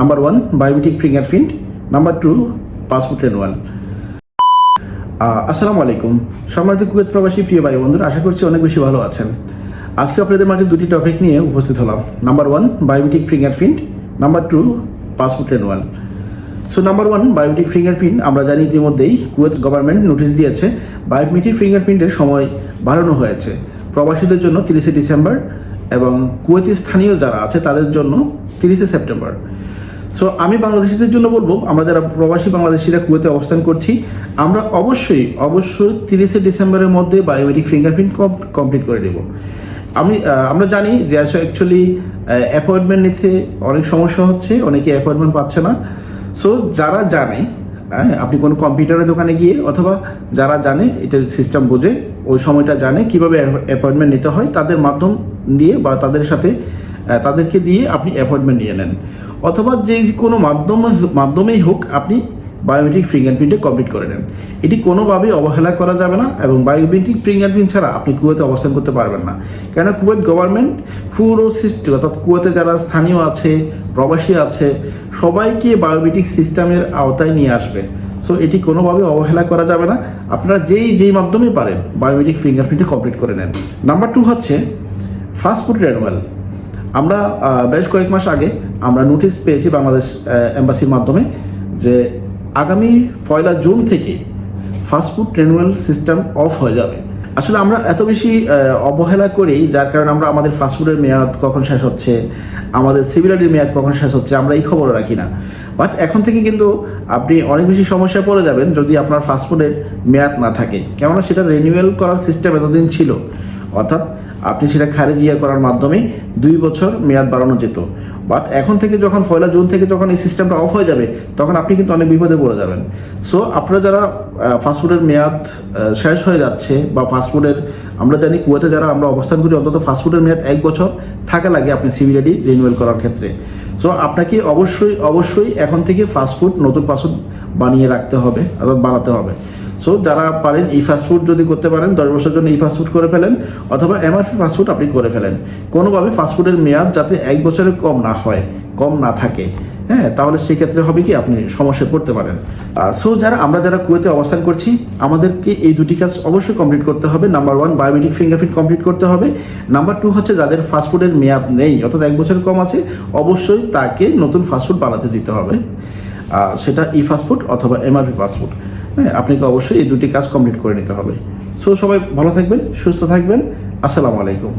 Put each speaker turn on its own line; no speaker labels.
Number 1 biometric fingerprint, number 2 passport renewal. আসসালামু আলাইকুম সম্মানিত কুয়েত প্রবাসী প্রিয় ভাই বন্ধুরা, আশা করছি অনেক বেশি ভালো আছেন। আজকে আপনাদের মাঝে দুটি টপিক নিয়ে উপস্থিত হলাম। Number 1 biometric fingerprint, number 2 passport renewal. So number 1 biometric fingerprint, আমরা জানি ইতিমধ্যেই কুয়েত গভর্নমেন্ট নোটিশ দিয়েছে বায়োমেট্রিক ফিঙ্গারপ্রিন্টের সময় বাড়ানো হয়েছে প্রবাসীদের জন্য 30 ডিসেম্বর এবং কুয়েতি স্থানীয় যারা আছে তাদের জন্য 30 সেপ্টেম্বর। সো আমি বাংলাদেশিদের জন্য বলবো, আমরা যারা প্রবাসী বাংলাদেশিরা কুয়েতে অবস্থান করছি, আমরা অবশ্যই 30 ডিসেম্বরের মধ্যে বায়োমেট্রিক ফিঙ্গারপ্রিন্ট কমপ্লিট করে দেব। আমরা জানি যে অ্যাকচুয়ালি অ্যাপয়েন্টমেন্ট নিতে অনেক সমস্যা হচ্ছে, অনেকে অ্যাপয়েন্টমেন্ট পাচ্ছে না। সো যারা জানে, আপনি কোনো কম্পিউটারের দোকানে গিয়ে অথবা যারা জানে এটার সিস্টেম বোঝে, ওই সময়টা জানে কিভাবে অ্যাপয়েন্টমেন্ট নিতে হয়, তাদের মাধ্যম দিয়ে বা তাদেরকে দিয়ে আপনি অ্যাপয়েন্টমেন্ট নিয়ে নেন, অথবা যে কোনো মাধ্যমেই হোক আপনি বায়োমেট্রিক ফিঙ্গারপ্রিন্টে কমপ্লিট করে নেন। এটি কোনোভাবেই অবহেলা করা যাবে না এবং বায়োমেট্রিক ফিঙ্গারপ্রিন্ট ছাড়া আপনি কুয়েতে অবস্থান করতে পারবেন না। কেন কুয়েত গভর্নমেন্ট পুরো সিস্টেম, অর্থাৎ কুয়েতে যারা স্থানীয় আছে, প্রবাসী আছে, সবাইকে বায়োমেট্রিক সিস্টেমের আওতায় নিয়ে আসবে। সো এটি কোনোভাবে অবহেলা করা যাবে না। আপনারা যেই মাধ্যমে পারেন বায়োমেট্রিক ফিঙ্গারপ্রিন্টে কমপ্লিট করে নেন। নাম্বার 2 হচ্ছে পাসপোর্ট রেনুয়াল। আমরা বেশ কয়েক মাস আগে আমরা নোটিশ পেয়েছি বাংলাদেশ এম্বাসির মাধ্যমে যে আগামী 1 জুন থেকে পাসপোর্ট রেনুয়াল সিস্টেম অফ হয়ে যাবে। আসলে আমরা এত বেশি অবহেলা করি, যার কারণে আমরা আমাদের পাসপোর্টের মেয়াদ কখন শেষ হচ্ছে, আমাদের সিভিল আইডির মেয়াদ কখন শেষ হচ্ছে, আমরা এই খবর রাখি না। বাট এখন থেকে কিন্তু আপনি অনেক বেশি সমস্যায় পড়ে যাবেন যদি আপনার পাসপোর্টের মেয়াদ না থাকে। কেননা সেটা রিনিউয়াল করার সিস্টেম এতদিন ছিল, অর্থাৎ আপনি সেটা খারিজিয়া করার মাধ্যমে 2 বছর মেয়াদ বাড়ানো যেত। বাট এখন থেকে যখন 1 জুন থেকে যখন এই সিস্টেমটা অফ হয়ে যাবে, তখন আপনি কিন্তু অনেক বিপদে পড়ে যাবেন। সো আপনারা যারা পাসপোর্টের মেয়াদ শেষ হয়ে যাচ্ছে বা পাসপোর্টের, আমরা জানি কুয়েতে যারা আমরা অবস্থান করি অন্তত পাসপোর্টের মেয়াদ 1 বছর থাকা লাগে আপনি সিভিল আইডি রিনিউয়াল করার ক্ষেত্রে। সো আপনাকে অবশ্যই এখন থেকে নতুন পাসপোর্ট বানিয়ে রাখতে হবে অর্থাৎ বানাতে হবে। সো যারা পারেন এই পাসপোর্ট যদি করতে পারেন 10 বছরের জন্য এই পাসপোর্ট করে ফেলেন, অথবা এমআরপি পাসপোর্ট আপনি করে ফেলেন। কোনোভাবে পাসপোর্টের মেয়াদ যাতে 1 বছরের কম না থাকে, তাহলে সেক্ষেত্রে হবে কি আপনি সমস্যায় পড়তে পারেন। সো আমরা যারা কুয়েতে অবস্থান করছি, আমাদেরকে এই দুটি কাজ অবশ্যই কমপ্লিট করতে হবে। নাম্বার 1 বায়োমেট্রিক ফিঙ্গারপ্রিন্ট কমপ্লিট করতে হবে। নাম্বার 2 হচ্ছে যাদের পাসপোর্টের মেয়াদ নেই অর্থাৎ 1 বছরের কম আছে, অবশ্যই তাকে নতুন পাসপোর্ট বানাতে দিতে হবে, সেটা ই পাসপোর্ট অথবা এমআরপি পাসপোর্ট। আপনাকে অবশ্যই এই দুটি কাজ কমপ্লিট করে নিতে হবে। সো সবাই ভালো থাকবেন, সুস্থ থাকবেন। আসসালামু আলাইকুম।